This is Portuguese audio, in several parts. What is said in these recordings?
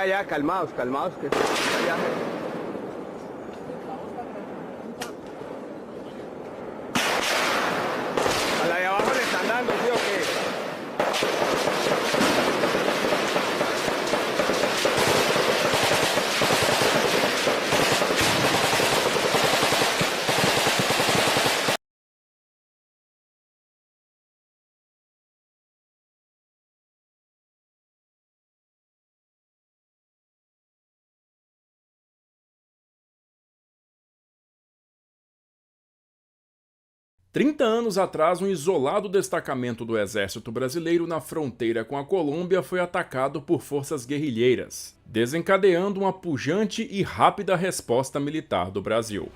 Ya, calmaos, calmaos, que ya. A la de abajo le están dando, ¿sí o qué? Trinta anos atrás, um isolado destacamento do Exército Brasileiro na fronteira com a Colômbia foi atacado por forças guerrilheiras, desencadeando uma pujante e rápida resposta militar do Brasil.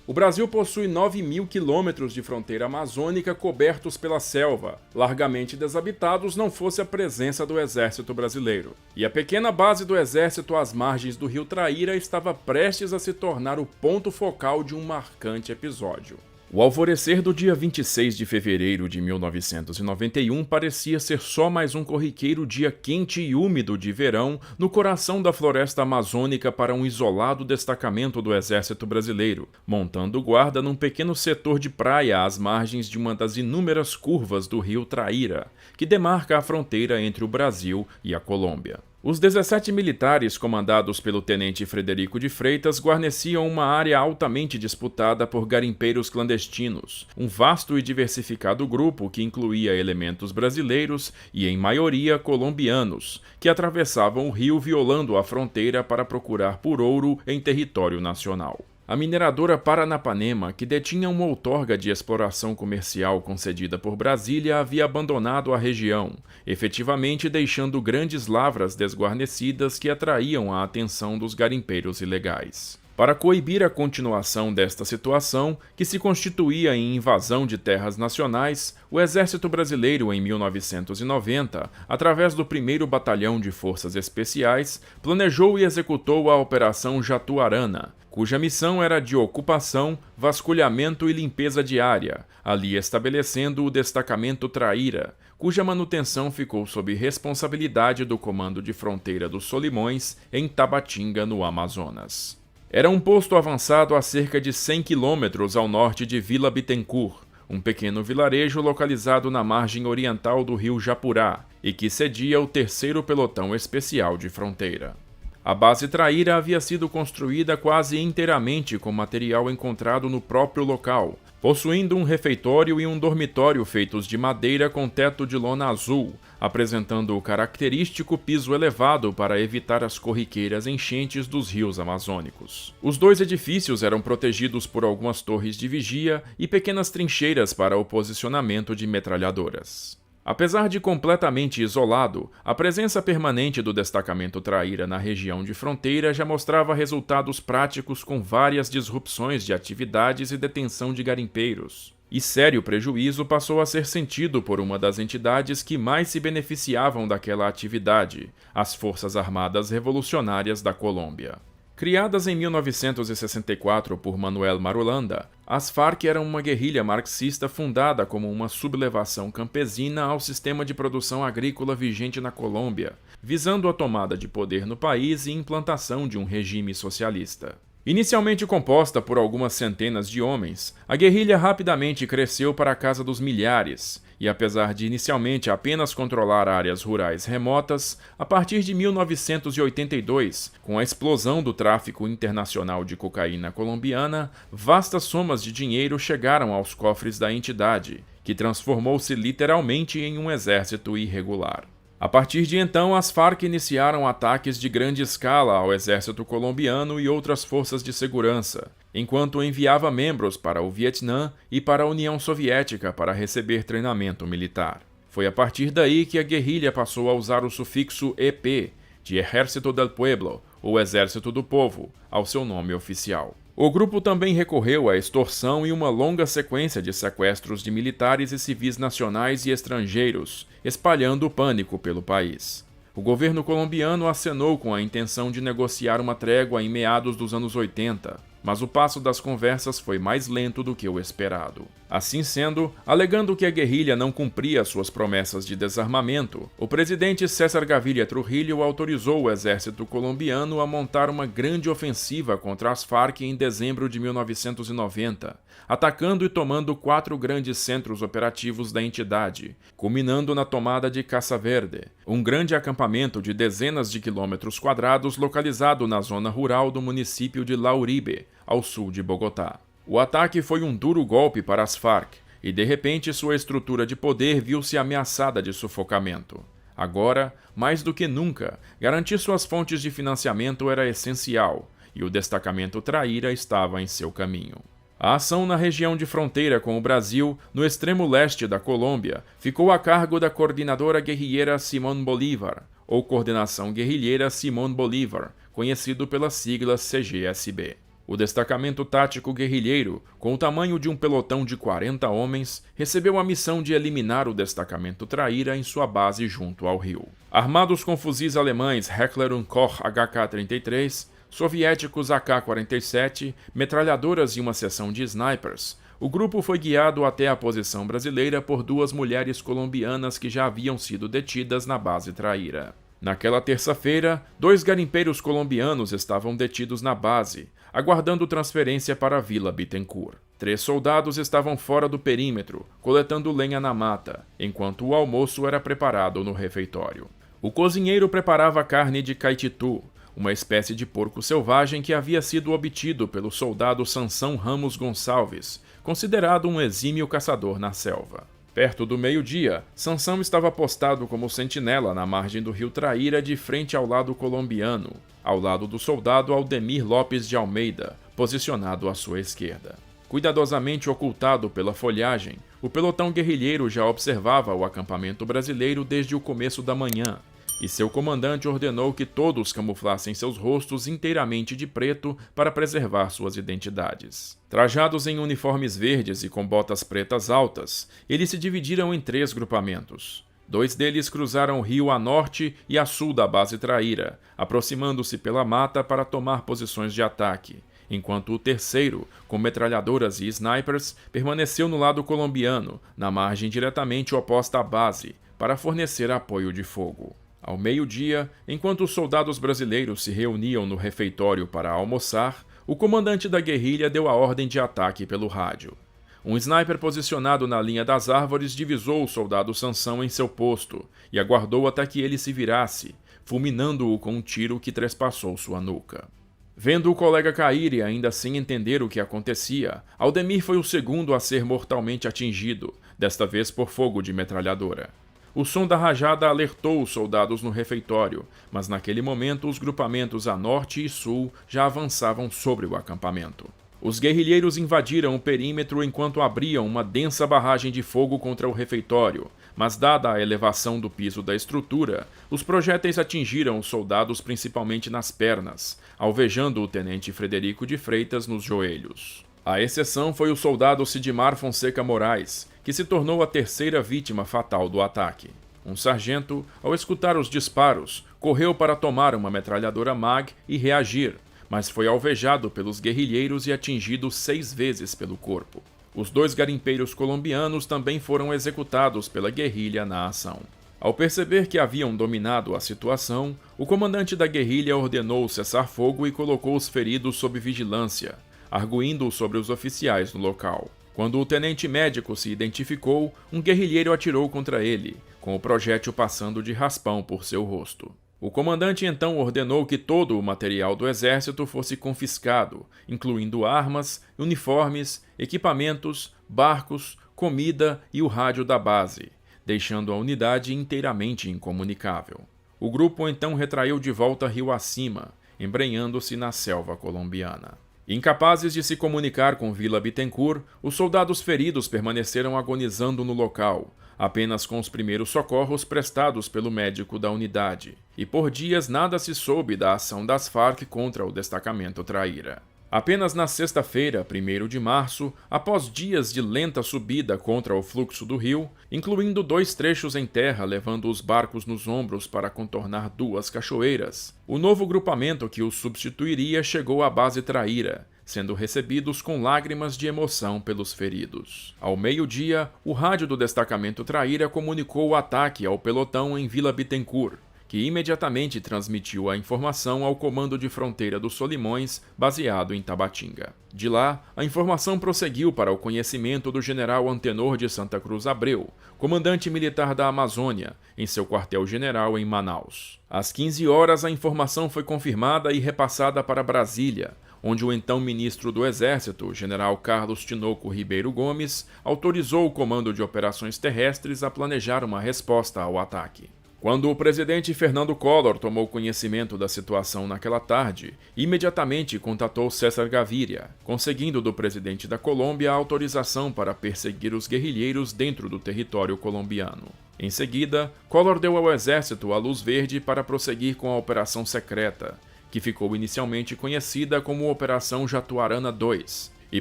O Brasil possui 9.000 quilômetros de fronteira amazônica cobertos pela selva, largamente desabitados não fosse a presença do Exército Brasileiro. E a pequena base do Exército às margens do rio Traíra estava prestes a se tornar o ponto focal de um marcante episódio. O alvorecer do dia 26 de fevereiro de 1991 parecia ser só mais um corriqueiro dia quente e úmido de verão no coração da floresta amazônica para um isolado destacamento do Exército Brasileiro, montando guarda num pequeno setor de praia às margens de uma das inúmeras curvas do rio Traíra, que demarca a fronteira entre o Brasil e a Colômbia. Os 17 militares comandados pelo tenente Frederico de Freitas guarneciam uma área altamente disputada por garimpeiros clandestinos, um vasto e diversificado grupo que incluía elementos brasileiros e, em maioria, colombianos, que atravessavam o rio violando a fronteira para procurar por ouro em território nacional. A mineradora Paranapanema, que detinha uma outorga de exploração comercial concedida por Brasília, havia abandonado a região, efetivamente deixando grandes lavras desguarnecidas que atraíam a atenção dos garimpeiros ilegais. Para coibir a continuação desta situação, que se constituía em invasão de terras nacionais, o Exército Brasileiro, em 1990, através do 1º Batalhão de Forças Especiais, planejou e executou a Operação Jatuarana, cuja missão era de ocupação, vasculhamento e limpeza diária, ali estabelecendo o destacamento Traíra, cuja manutenção ficou sob responsabilidade do Comando de Fronteira dos Solimões, em Tabatinga, no Amazonas. Era um posto avançado a cerca de 100 quilômetros ao norte de Vila Bittencourt, um pequeno vilarejo localizado na margem oriental do rio Japurá e que cedia o 3º Pelotão Especial de Fronteira. A base Traíra havia sido construída quase inteiramente com material encontrado no próprio local, possuindo um refeitório e um dormitório feitos de madeira com teto de lona azul, apresentando o característico piso elevado para evitar as corriqueiras enchentes dos rios amazônicos. Os 2 edifícios eram protegidos por algumas torres de vigia e pequenas trincheiras para o posicionamento de metralhadoras. Apesar de completamente isolado, a presença permanente do destacamento Traíra na região de fronteira já mostrava resultados práticos com várias disrupções de atividades e detenção de garimpeiros. E sério prejuízo passou a ser sentido por uma das entidades que mais se beneficiavam daquela atividade, as Forças Armadas Revolucionárias da Colômbia. Criadas em 1964 por Manuel Marulanda, as Farc eram uma guerrilha marxista fundada como uma sublevação campesina ao sistema de produção agrícola vigente na Colômbia, visando a tomada de poder no país e implantação de um regime socialista. Inicialmente composta por algumas centenas de homens, a guerrilha rapidamente cresceu para a casa dos milhares, e apesar de inicialmente apenas controlar áreas rurais remotas, a partir de 1982, com a explosão do tráfico internacional de cocaína colombiana, vastas somas de dinheiro chegaram aos cofres da entidade, que transformou-se literalmente em um exército irregular. A partir de então, as Farc iniciaram ataques de grande escala ao exército colombiano e outras forças de segurança, enquanto enviava membros para o Vietnã e para a União Soviética para receber treinamento militar. Foi a partir daí que a guerrilha passou a usar o sufixo EP, de Ejército del Pueblo, ou Exército do Povo, ao seu nome oficial. O grupo também recorreu à extorsão e uma longa sequência de sequestros de militares e civis nacionais e estrangeiros, espalhando o pânico pelo país. O governo colombiano acenou com a intenção de negociar uma trégua em meados dos anos 80, mas o passo das conversas foi mais lento do que o esperado. Assim sendo, alegando que a guerrilha não cumpria suas promessas de desarmamento, o presidente César Gaviria Trujillo autorizou o exército colombiano a montar uma grande ofensiva contra as Farc em dezembro de 1990, atacando e tomando 4 grandes centros operativos da entidade, culminando na tomada de Casa Verde, um grande acampamento de dezenas de quilômetros quadrados localizado na zona rural do município de La Uribe, ao sul de Bogotá. O ataque foi um duro golpe para as Farc, e de repente sua estrutura de poder viu-se ameaçada de sufocamento. Agora, mais do que nunca, garantir suas fontes de financiamento era essencial, e o destacamento Traíra estava em seu caminho. A ação na região de fronteira com o Brasil, no extremo leste da Colômbia, ficou a cargo da coordenadora guerrilheira Simón Bolívar, ou Coordenação Guerrilheira Simón Bolívar, conhecido pelas siglas CGSB. O destacamento tático guerrilheiro, com o tamanho de um pelotão de 40 homens, recebeu a missão de eliminar o destacamento Traíra em sua base junto ao rio. Armados com fuzis alemães Heckler & Koch HK-33, soviéticos AK-47, metralhadoras e uma seção de snipers, o grupo foi guiado até a posição brasileira por 2 mulheres colombianas que já haviam sido detidas na base Traíra. Naquela terça-feira, 2 garimpeiros colombianos estavam detidos na base, aguardando transferência para a Vila Bittencourt. 3 soldados estavam fora do perímetro, coletando lenha na mata, enquanto o almoço era preparado no refeitório. O cozinheiro preparava carne de caititu, uma espécie de porco selvagem que havia sido obtido pelo soldado Sansão Ramos Gonçalves, considerado um exímio caçador na selva. Perto do meio-dia, Sansão estava postado como sentinela na margem do rio Traíra de frente ao lado colombiano, ao lado do soldado Aldemir Lopes de Almeida, posicionado à sua esquerda. Cuidadosamente ocultado pela folhagem, o pelotão guerrilheiro já observava o acampamento brasileiro desde o começo da manhã, e seu comandante ordenou que todos camuflassem seus rostos inteiramente de preto para preservar suas identidades. Trajados em uniformes verdes e com botas pretas altas, eles se dividiram em 3 grupamentos. 2 deles cruzaram o rio a norte e a sul da base Traíra, aproximando-se pela mata para tomar posições de ataque, enquanto o terceiro, com metralhadoras e snipers, permaneceu no lado colombiano, na margem diretamente oposta à base, para fornecer apoio de fogo. Ao meio-dia, enquanto os soldados brasileiros se reuniam no refeitório para almoçar, o comandante da guerrilha deu a ordem de ataque pelo rádio. Um sniper posicionado na linha das árvores divisou o soldado Sansão em seu posto e aguardou até que ele se virasse, fulminando-o com um tiro que trespassou sua nuca. Vendo o colega cair e ainda sem entender o que acontecia, Aldemir foi o segundo a ser mortalmente atingido, desta vez por fogo de metralhadora. O som da rajada alertou os soldados no refeitório, mas naquele momento os grupamentos a norte e sul já avançavam sobre o acampamento. Os guerrilheiros invadiram o perímetro enquanto abriam uma densa barragem de fogo contra o refeitório, mas dada a elevação do piso da estrutura, os projéteis atingiram os soldados principalmente nas pernas, alvejando o tenente Frederico de Freitas nos joelhos. A exceção foi o soldado Sidmar Fonseca Moraes, que se tornou a terceira vítima fatal do ataque. Um sargento, ao escutar os disparos, correu para tomar uma metralhadora MAG e reagir, mas foi alvejado pelos guerrilheiros e atingido 6 vezes pelo corpo. Os 2 garimpeiros colombianos também foram executados pela guerrilha na ação. Ao perceber que haviam dominado a situação, o comandante da guerrilha ordenou cessar fogo e colocou os feridos sob vigilância, arguindo sobre os oficiais no local. Quando o tenente médico se identificou, um guerrilheiro atirou contra ele, com o projétil passando de raspão por seu rosto. O comandante então ordenou que todo o material do exército fosse confiscado, incluindo armas, uniformes, equipamentos, barcos, comida e o rádio da base, deixando a unidade inteiramente incomunicável. O grupo então retraiu de volta rio acima, embrenhando-se na selva colombiana. Incapazes de se comunicar com Vila Bittencourt, os soldados feridos permaneceram agonizando no local, apenas com os primeiros socorros prestados pelo médico da unidade, e por dias nada se soube da ação das Farc contra o destacamento Traíra. Apenas na sexta-feira, 1º de março, após dias de lenta subida contra o fluxo do rio, incluindo 2 trechos em terra levando os barcos nos ombros para contornar 2 cachoeiras, o novo grupamento que o substituiria chegou à base Traíra, sendo recebidos com lágrimas de emoção pelos feridos. Ao meio-dia, o rádio do destacamento Traíra comunicou o ataque ao pelotão em Vila Bittencourt, que imediatamente transmitiu a informação ao Comando de Fronteira dos Solimões, baseado em Tabatinga. De lá, a informação prosseguiu para o conhecimento do general Antenor de Santa Cruz Abreu, comandante militar da Amazônia, em seu quartel-general em Manaus. Às 15 horas, a informação foi confirmada e repassada para Brasília, onde o então ministro do Exército, general Carlos Tinoco Ribeiro Gomes, autorizou o Comando de Operações Terrestres a planejar uma resposta ao ataque. Quando o presidente Fernando Collor tomou conhecimento da situação naquela tarde, imediatamente contatou César Gaviria, conseguindo do presidente da Colômbia a autorização para perseguir os guerrilheiros dentro do território colombiano. Em seguida, Collor deu ao exército a luz verde para prosseguir com a operação secreta, que ficou inicialmente conhecida como Operação Jatuarana II e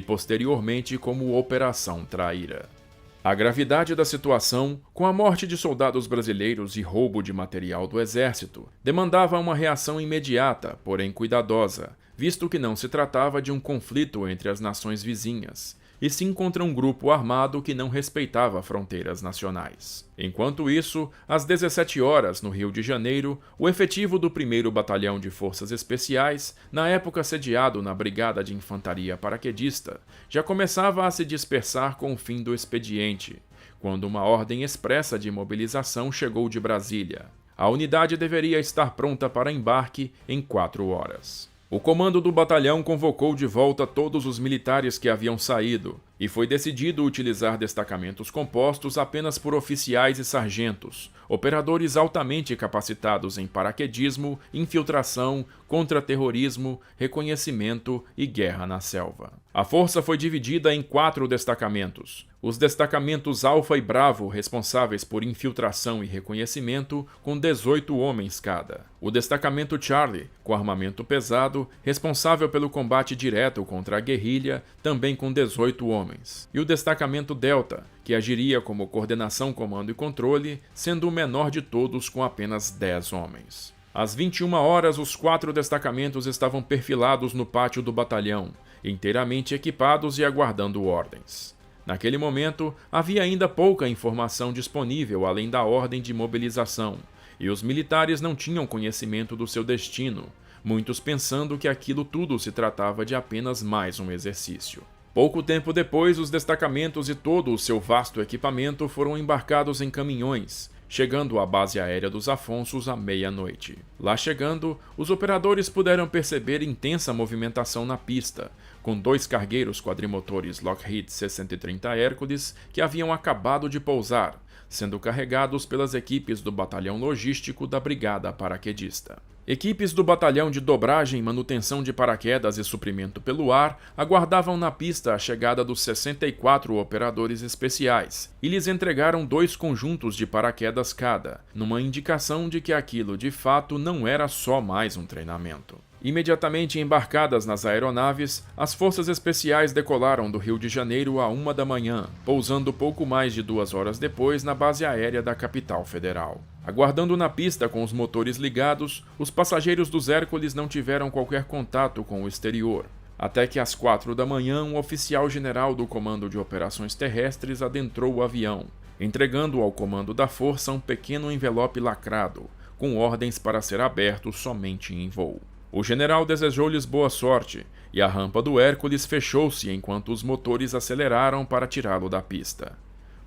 posteriormente como Operação Traíra. A gravidade da situação, com a morte de soldados brasileiros e roubo de material do exército, demandava uma reação imediata, porém cuidadosa, visto que não se tratava de um conflito entre as nações vizinhas, e sim contra um grupo armado que não respeitava fronteiras nacionais. Enquanto isso, às 17 horas, no Rio de Janeiro, o efetivo do 1º Batalhão de Forças Especiais, na época sediado na Brigada de Infantaria Paraquedista, já começava a se dispersar com o fim do expediente, quando uma ordem expressa de mobilização chegou de Brasília. A unidade deveria estar pronta para embarque em 4 horas. O comando do batalhão convocou de volta todos os militares que haviam saído, e foi decidido utilizar destacamentos compostos apenas por oficiais e sargentos, operadores altamente capacitados em paraquedismo, infiltração, contra-terrorismo, reconhecimento e guerra na selva. A força foi dividida em 4 destacamentos. Os destacamentos Alfa e Bravo, responsáveis por infiltração e reconhecimento, com 18 homens cada. O destacamento Charlie, com armamento pesado, responsável pelo combate direto contra a guerrilha, também com 18 homens. E o destacamento Delta, que agiria como coordenação, comando e controle, sendo o menor de todos com apenas 10 homens. Às 21 horas, os 4 destacamentos estavam perfilados no pátio do batalhão, inteiramente equipados e aguardando ordens. Naquele momento, havia ainda pouca informação disponível além da ordem de mobilização, e os militares não tinham conhecimento do seu destino, muitos pensando que aquilo tudo se tratava de apenas mais um exercício. Pouco tempo depois, os destacamentos e todo o seu vasto equipamento foram embarcados em caminhões, chegando à base aérea dos Afonsos à meia-noite. Lá chegando, os operadores puderam perceber intensa movimentação na pista, com 2 cargueiros quadrimotores Lockheed 630 Hércules que haviam acabado de pousar, sendo carregados pelas equipes do batalhão logístico da Brigada Paraquedista. Equipes do batalhão de dobragem, manutenção de paraquedas e suprimento pelo ar aguardavam na pista a chegada dos 64 operadores especiais e lhes entregaram 2 conjuntos de paraquedas cada, numa indicação de que aquilo de fato não era só mais um treinamento. Imediatamente embarcadas nas aeronaves, as forças especiais decolaram do Rio de Janeiro à 1 da manhã, pousando pouco mais de 2 horas depois na base aérea da capital federal. Aguardando na pista com os motores ligados, os passageiros dos Hércules não tiveram qualquer contato com o exterior, até que às 4 da manhã um oficial-general do Comando de Operações Terrestres adentrou o avião, entregando ao comando da força um pequeno envelope lacrado, com ordens para ser aberto somente em voo. O general desejou-lhes boa sorte, e a rampa do Hércules fechou-se enquanto os motores aceleraram para tirá-lo da pista.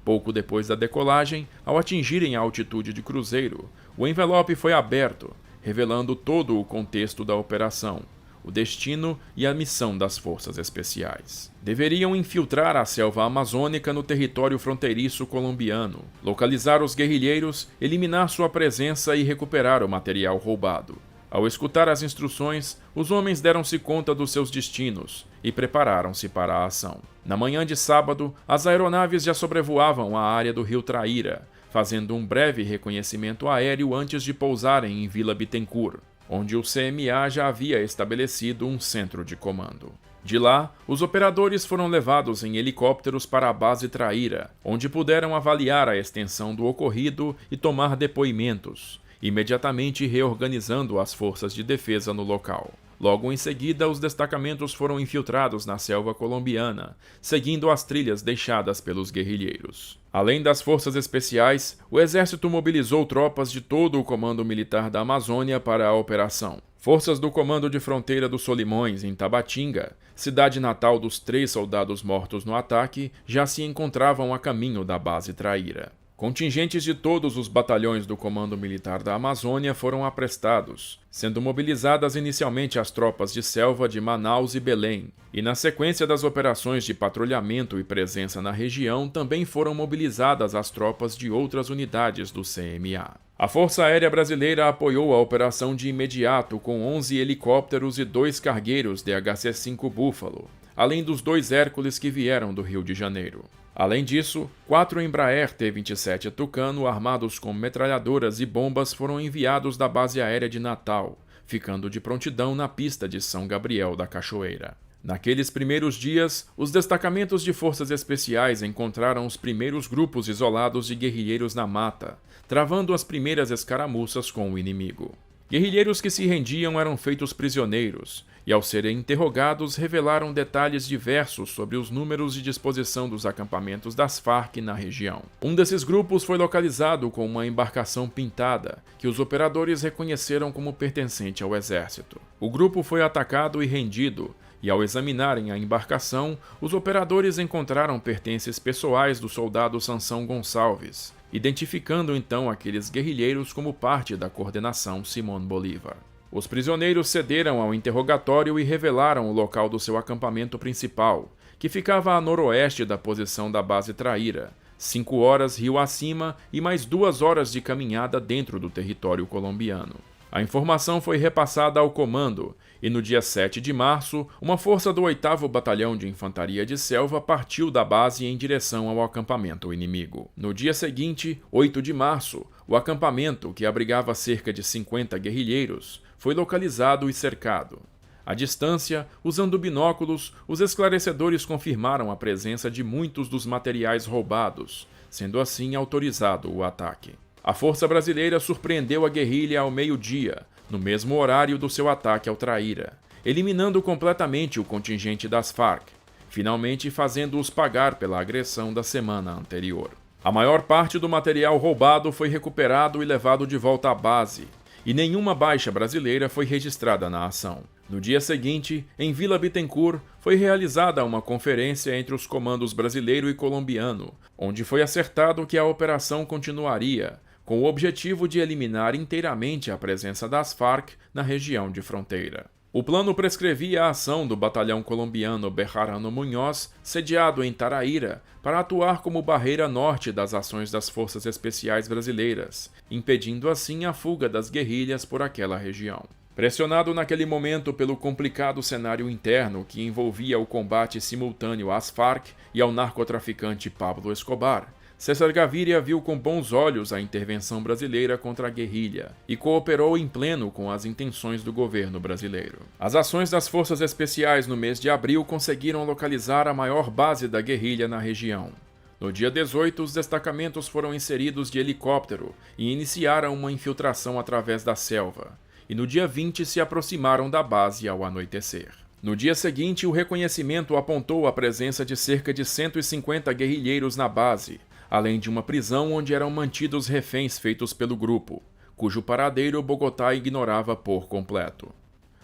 Pouco depois da decolagem, ao atingirem a altitude de cruzeiro, o envelope foi aberto, revelando todo o contexto da operação, o destino e a missão das forças especiais. Deveriam infiltrar a selva amazônica no território fronteiriço colombiano, localizar os guerrilheiros, eliminar sua presença e recuperar o material roubado. Ao escutar as instruções, os homens deram-se conta dos seus destinos e prepararam-se para a ação. Na manhã de sábado, as aeronaves já sobrevoavam a área do rio Traíra, fazendo um breve reconhecimento aéreo antes de pousarem em Vila Bittencourt, onde o CMA já havia estabelecido um centro de comando. De lá, os operadores foram levados em helicópteros para a base Traíra, onde puderam avaliar a extensão do ocorrido e tomar depoimentos, imediatamente reorganizando as forças de defesa no local. Logo em seguida, os destacamentos foram infiltrados na selva colombiana, seguindo as trilhas deixadas pelos guerrilheiros. Além das forças especiais, o exército mobilizou tropas de todo o Comando Militar da Amazônia para a operação. Forças do Comando de Fronteira dos Solimões, em Tabatinga, cidade natal dos 3 soldados mortos no ataque, já se encontravam a caminho da base Traíra. Contingentes de todos os batalhões do Comando Militar da Amazônia foram aprestados, sendo mobilizadas inicialmente as tropas de selva de Manaus e Belém, e na sequência das operações de patrulhamento e presença na região também foram mobilizadas as tropas de outras unidades do CMA. A Força Aérea Brasileira apoiou a operação de imediato com 11 helicópteros e 2 cargueiros DHC-5 Buffalo, além dos 2 Hércules que vieram do Rio de Janeiro. Além disso, 4 Embraer T-27 Tucano armados com metralhadoras e bombas foram enviados da base aérea de Natal, ficando de prontidão na pista de São Gabriel da Cachoeira. Naqueles primeiros dias, os destacamentos de forças especiais encontraram os primeiros grupos isolados de guerrilheiros na mata, travando as primeiras escaramuças com o inimigo. Guerrilheiros que se rendiam eram feitos prisioneiros, e ao serem interrogados revelaram detalhes diversos sobre os números de disposição dos acampamentos das Farc na região. Um desses grupos foi localizado com uma embarcação pintada, que os operadores reconheceram como pertencente ao exército. O grupo foi atacado e rendido, e ao examinarem a embarcação, os operadores encontraram pertences pessoais do soldado Sansão Gonçalves, identificando então aqueles guerrilheiros como parte da coordenação Simón Bolívar. Os prisioneiros cederam ao interrogatório e revelaram o local do seu acampamento principal, que ficava a noroeste da posição da base Traíra, 5 horas rio acima e mais 2 horas de caminhada dentro do território colombiano. A informação foi repassada ao comando, e no dia 7 de março, uma força do 8º Batalhão de Infantaria de Selva partiu da base em direção ao acampamento inimigo. No dia seguinte, 8 de março, o acampamento, que abrigava cerca de 50 guerrilheiros, foi localizado e cercado. À distância, usando binóculos, os esclarecedores confirmaram a presença de muitos dos materiais roubados, sendo assim autorizado o ataque. A Força Brasileira surpreendeu a guerrilha ao meio-dia, no mesmo horário do seu ataque ao Traíra, eliminando completamente o contingente das Farc, finalmente fazendo-os pagar pela agressão da semana anterior. A maior parte do material roubado foi recuperado e levado de volta à base, e nenhuma baixa brasileira foi registrada na ação. No dia seguinte, em Vila Bittencourt, foi realizada uma conferência entre os comandos brasileiro e colombiano, onde foi acertado que a operação continuaria, com o objetivo de eliminar inteiramente a presença das Farc na região de fronteira. O plano prescrevia a ação do batalhão colombiano Bejarano Munhoz, sediado em Taraíra, para atuar como barreira norte das ações das forças especiais brasileiras, impedindo assim a fuga das guerrilhas por aquela região. Pressionado naquele momento pelo complicado cenário interno que envolvia o combate simultâneo às Farc e ao narcotraficante Pablo Escobar, César Gaviria viu com bons olhos a intervenção brasileira contra a guerrilha e cooperou em pleno com as intenções do governo brasileiro. As ações das forças especiais no mês de abril conseguiram localizar a maior base da guerrilha na região. No dia 18, os destacamentos foram inseridos de helicóptero e iniciaram uma infiltração através da selva, e no dia 20 se aproximaram da base ao anoitecer. No dia seguinte, o reconhecimento apontou a presença de cerca de 150 guerrilheiros na base, além de uma prisão onde eram mantidos reféns feitos pelo grupo, cujo paradeiro Bogotá ignorava por completo.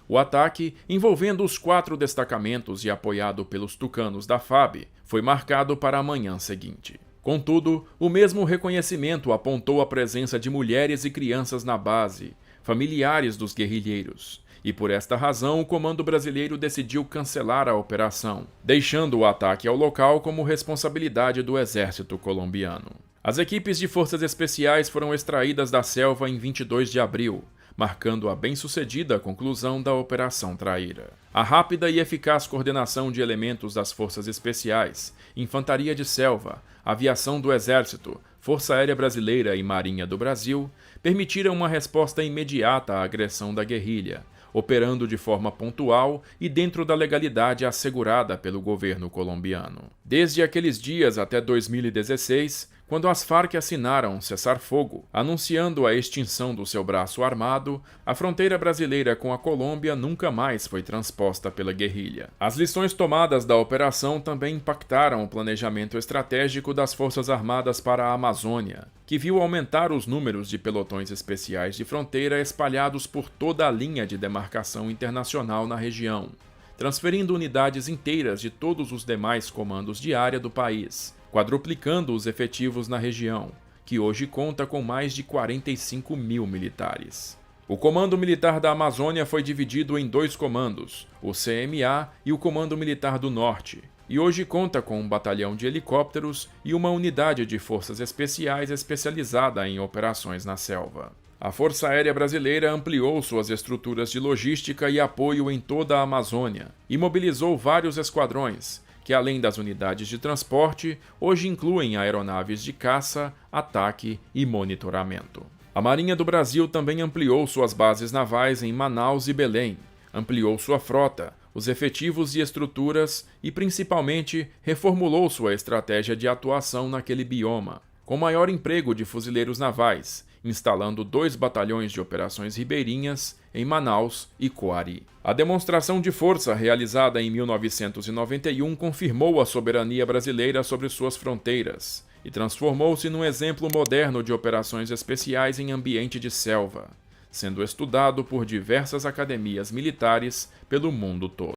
O ataque, envolvendo os 4 destacamentos e apoiado pelos tucanos da FAB, foi marcado para a manhã seguinte. Contudo, o mesmo reconhecimento apontou a presença de mulheres e crianças na base, familiares dos guerrilheiros, e por esta razão o comando brasileiro decidiu cancelar a operação, deixando o ataque ao local como responsabilidade do exército colombiano. As equipes de forças especiais foram extraídas da selva em 22 de abril, marcando a bem-sucedida conclusão da Operação Traíra. A rápida e eficaz coordenação de elementos das forças especiais, infantaria de selva, aviação do Exército, Força Aérea Brasileira e Marinha do Brasil permitiram uma resposta imediata à agressão da guerrilha, operando de forma pontual e dentro da legalidade assegurada pelo governo colombiano. Desde aqueles dias até 2016, quando as Farc assinaram um cessar-fogo, anunciando a extinção do seu braço armado, a fronteira brasileira com a Colômbia nunca mais foi transposta pela guerrilha. As lições tomadas da operação também impactaram o planejamento estratégico das Forças Armadas para a Amazônia, que viu aumentar os números de pelotões especiais de fronteira espalhados por toda a linha de demarcação internacional na região, transferindo unidades inteiras de todos os demais comandos de área do país, quadruplicando os efetivos na região, que hoje conta com mais de 45 mil militares. O Comando Militar da Amazônia foi dividido em dois comandos, o CMA e o Comando Militar do Norte, e hoje conta com um batalhão de helicópteros e uma unidade de forças especiais especializada em operações na selva. A Força Aérea Brasileira ampliou suas estruturas de logística e apoio em toda a Amazônia e mobilizou vários esquadrões, que além das unidades de transporte, hoje incluem aeronaves de caça, ataque e monitoramento. A Marinha do Brasil também ampliou suas bases navais em Manaus e Belém, ampliou sua frota, os efetivos e estruturas e, principalmente, reformulou sua estratégia de atuação naquele bioma, com maior emprego de fuzileiros navais, instalando 2 batalhões de operações ribeirinhas em Manaus e Coari. A demonstração de força realizada em 1991 confirmou a soberania brasileira sobre suas fronteiras e transformou-se num exemplo moderno de operações especiais em ambiente de selva, sendo estudado por diversas academias militares pelo mundo todo.